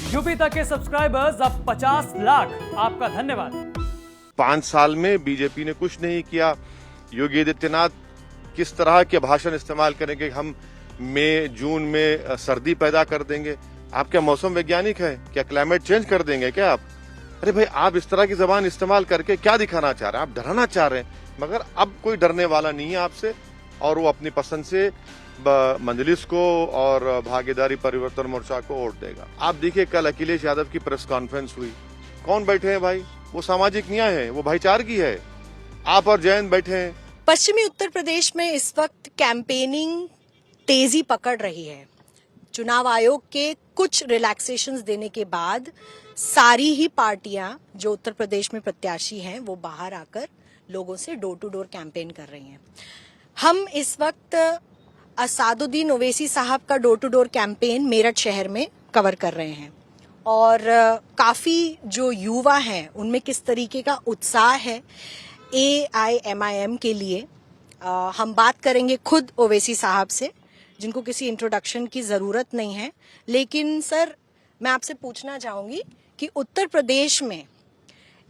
UP तक के subscribers अब 50 लाख। आपका धन्यवाद। 5 साल में बीजेपी ने कुछ नहीं किया। योगी आदित्यनाथ किस तरह के भाषण इस्तेमाल करेंगे, हम मई जून में सर्दी पैदा कर देंगे। आप क्या मौसम वैज्ञानिक है? क्या क्लाइमेट चेंज कर देंगे क्या आप? अरे भाई, आप इस तरह की जबान इस्तेमाल करके क्या दिखाना चाह रहे हैं? आप डराना चाह रहे हैं, मगर अब कोई डरने वाला नहीं है आपसे, और वो अपनी पसंद से मंजलिस को और भागीदारी परिवर्तन मोर्चा को वोट देगा। आप देखिए, कल अखिलेश यादव की प्रेस कॉन्फ्रेंस हुई, कौन बैठे हैं भाई? वो सामाजिक न्याय है, वो भाईचारगी है। आप और जयंत बैठे हैं। पश्चिमी उत्तर प्रदेश में इस वक्त कैंपेनिंग तेजी पकड़ रही है। चुनाव आयोग के कुछ रिलैक्सेशंस देने के बाद सारी ही पार्टियां जो उत्तर प्रदेश में प्रत्याशी हैं वो बाहर आकर लोगों से डोर टू डोर कैंपेन कर रही हैं। हम इस वक्त असादुद्दीन ओवैसी साहब का door to door campaign Meerut शहर में कवर कर रहे हैं, और काफी जो युवा हैं उनमें किस तरीके का उत्साह है AIMIM के लिए। हम बात करेंगे खुद ओवैसी साहब से, जिनको किसी इंट्रोडक्शन की जरूरत नहीं है। लेकिन सर, मैं आपसे पूछना चाहूंगी कि उत्तर प्रदेश में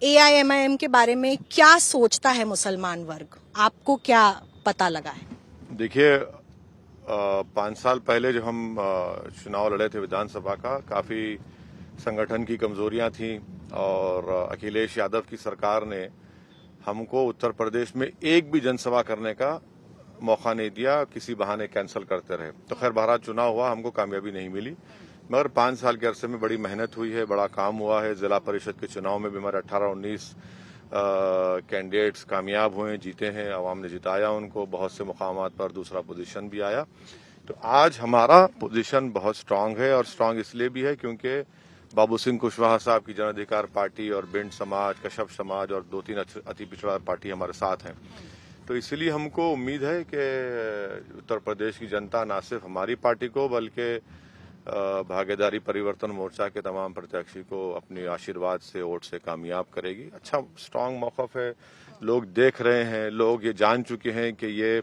AIMIM के बारे में क्या सोचता है मुसलमान वर्ग? आपको क्या पता लगा है? देखिए, 5 साल पहले जब हम चुनाव लड़े थे विधानसभा का, काफी संगठन की कमजोरियां थी, और अखिलेश यादव की सरकार ने हमको उत्तर प्रदेश में एक भी जनसभा करने का मौका नहीं दिया, किसी बहाने कैंसिल करते रहे। तो खैर बहरहाल चुनाव हुआ, हमको कामयाबी नहीं मिली, मगर 5 साल के अरसे में बड़ी मेहनत हुई है, बड़ा काम हुआ है। जिला परिषद के चुनाव में भी हमारे 18-19 कैंडिडेट्स कामयाब हुए, जीते हैं, आवाम ने जिताया उनको, बहुत से मुकामात पर दूसरा पोजीशन भी आया। तो आज हमारा पोजीशन बहुत स्ट्रांग है, और स्ट्रांग इसलिए भी है क्योंकि बाबू सिंह कुशवाहा साहब की जन अधिकार पार्टी और बिंड समाज, कश्यप समाज और 2-3 अति पिछड़ा पार्टी हमारे साथ हैं। तो इसलिए हमको उम्मीद है कि उत्तर प्रदेश की जनता न सिर्फ हमारी पार्टी को बल्कि भागीदारी परिवर्तन मोर्चा के तमाम प्रत्याशी को अपने आशीर्वाद से, वोट से कामयाब करेगी। अच्छा स्ट्रांग मौक़िफ़ है, लोग देख रहे हैं, लोग ये जान चुके हैं कि ये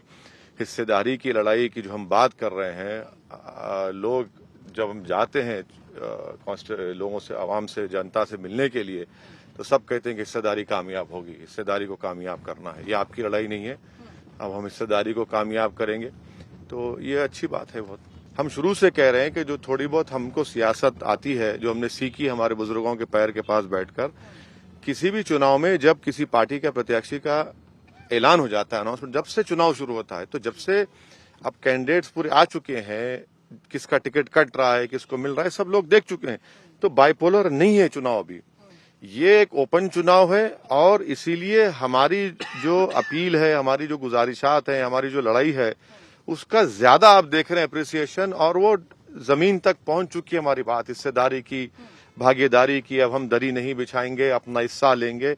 हिस्सेदारी की लड़ाई की जो हम बात कर रहे हैं, लोग जब हम जाते हैं लोगों से, आवाम से, जनता से मिलने के लिए, तो सब कहते हैं कि हिस्सेदारी कामयाब होगी, हिस्सेदारी को कामयाब करना है। ये आपकी लड़ाई नहीं है, अब हम हिस्सेदारी को कामयाब करेंगे, तो ये अच्छी बात है बहुत। हम शुरू से कह रहे हैं कि जो थोड़ी बहुत हमको सियासत आती है, जो हमने सीखी हमारे बुजुर्गों के पैर के पास बैठकर, किसी भी चुनाव में जब किसी पार्टी का प्रत्याशी का ऐलान हो जाता है, अनाउंसमेंट, जब से चुनाव शुरू होता है, तो जब से अब कैंडिडेट्स पूरे आ चुके हैं, किसका टिकट कट रहा है, किसको मिल रहा है, सब लोग देख चुके हैं। तो बाइपोलर नहीं है चुनाव अभी, ये एक ओपन चुनाव है, और इसीलिए हमारी जो अपील है, हमारी जो गुजारिशात है, हमारी जो लड़ाई है, उसका ज्यादा आप देख रहे हैं अप्रिसिएशन, और वो जमीन तक पहुंच चुकी है हमारी बात, हिस्सेदारी की, भागीदारी की। अब हम दरी नहीं बिछाएंगे, अपना हिस्सा लेंगे,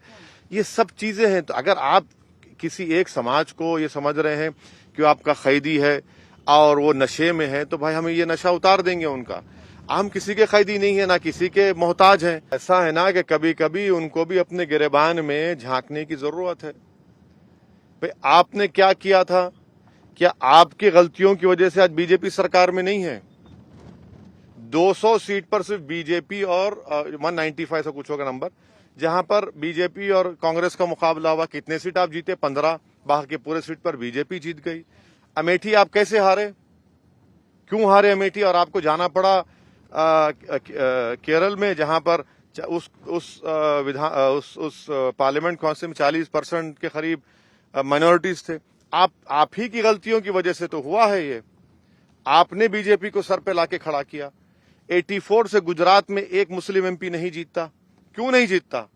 ये सब चीजें हैं। तो अगर आप किसी एक समाज को ये समझ रहे हैं कि आपका कैदी है और वो नशे में है, तो भाई हम ये नशा उतार देंगे उनका। हम किसी के कैदी नहीं है, ना किसी के मोहताज हैं। ऐसा है ना कि कभी कभी उनको भी अपने गिरेबान में झांकने की जरूरत है। भाई आपने क्या किया था? क्या आपकी गलतियों की वजह से आज बीजेपी सरकार में नहीं है? 200 सीट पर सिर्फ बीजेपी और 195 से कुछ होगा नंबर, जहां पर बीजेपी और कांग्रेस का मुकाबला हुआ। कितने सीट आप जीते? 15। बाकी पूरे सीट पर बीजेपी जीत गई। अमेठी आप कैसे हारे? क्यों हारे अमेठी? और आपको जाना पड़ा केरल में, जहां पर उस पार्लियामेंट काउंसिल में 40% के करीब माइनॉरिटीज थे। आप ही की गलतियों की वजह से तो हुआ है ये। आपने बीजेपी को सर पे लाके खड़ा किया। 84 से गुजरात में एक मुस्लिम MP नहीं जीतता। क्यों नहीं जीतता?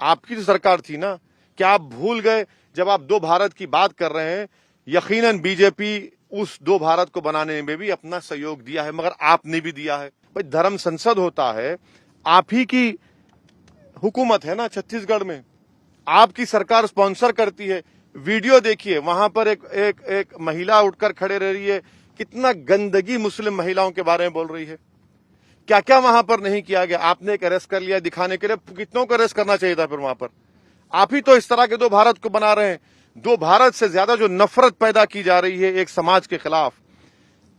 आपकी तो सरकार थी ना। क्या आप भूल गए? जब आप 2 भारत की बात कर रहे हैं, यकीनन बीजेपी उस 2 भारत को बनाने में भी अपना सहयोग दिया है, मगर आपने भी दिया है। भाई धर्म संसद होता है, आप ही की हुकूमत है ना छत्तीसगढ़ में, आपकी सरकार स्पॉन्सर करती है। वीडियो देखिए, वहां पर एक महिला उठकर खड़े रह रही है, कितना गंदगी मुस्लिम महिलाओं के बारे में बोल रही है। क्या क्या वहां पर नहीं किया गया? आपने एक अरेस्ट कर लिया दिखाने के लिए, कितनों को अरेस्ट करना चाहिए था फिर वहां पर? आप ही तो इस तरह के 2 भारत को बना रहे हैं। 2 भारत से ज्यादा जो नफरत पैदा की जा रही है एक समाज के खिलाफ,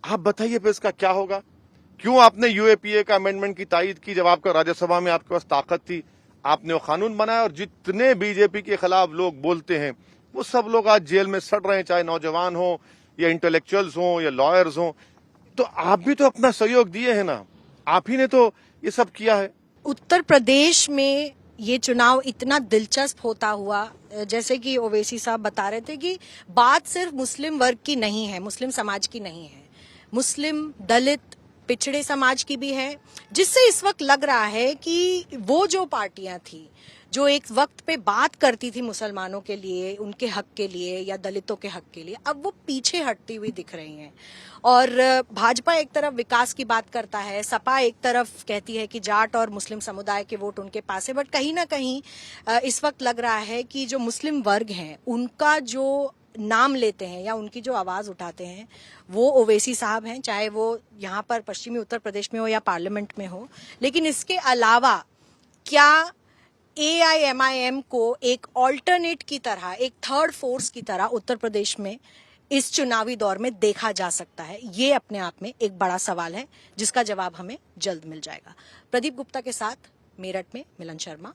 आप बताइए फिर इसका क्या होगा? क्यों आपने यूएपीए का अमेंडमेंट की तायीद की जब आपका राज्यसभा में आपके पास ताकत थी? आपने वो कानून बनाया और जितने बीजेपी के खिलाफ लोग बोलते हैं वो सब लोग आज जेल में सड़ रहे हैं, चाहे नौजवान हो या इंटेलेक्चुअल्स हो या लॉयर्स हो। तो आप भी तो अपना सहयोग दिए हैं ना, आप ही ने तो ये सब किया है। उत्तर प्रदेश में ये चुनाव इतना दिलचस्प होता हुआ, जैसे कि ओवैसी साहब बता रहे थे कि बात सिर्फ मुस्लिम वर्ग की नहीं है, मुस्लिम समाज की नहीं है, मुस्लिम, दलित, पिछड़े समाज की भी है, जिससे इस वक्त लग रहा है कि वो जो पार्टियां थी जो एक वक्त पे बात करती थी मुसलमानों के लिए, उनके हक के लिए या दलितों के हक के लिए, अब वो पीछे हटती हुई दिख रही हैं। और भाजपा एक तरफ विकास की बात करता है, सपा एक तरफ कहती है कि जाट और मुस्लिम समुदाय के वोट उनके पास है, बट कहीं ना कहीं इस वक्त लग रहा है कि जो मुस्लिम वर्ग हैं उनका जो नाम लेते हैं या उनकी जो आवाज उठाते हैं वो ओवैसी साहब हैं, चाहे वो यहाँ पर पश्चिमी उत्तर प्रदेश में हो या पार्लियामेंट में हो। लेकिन इसके अलावा क्या AIMIM को एक ऑल्टरनेट की तरह, एक थर्ड फोर्स की तरह उत्तर प्रदेश में इस चुनावी दौर में देखा जा सकता है? ये अपने आप में एक बड़ा सवाल है जिसका जवाब हमें जल्द मिल जाएगा। प्रदीप गुप्ता के साथ मेरठ में मिलन शर्मा।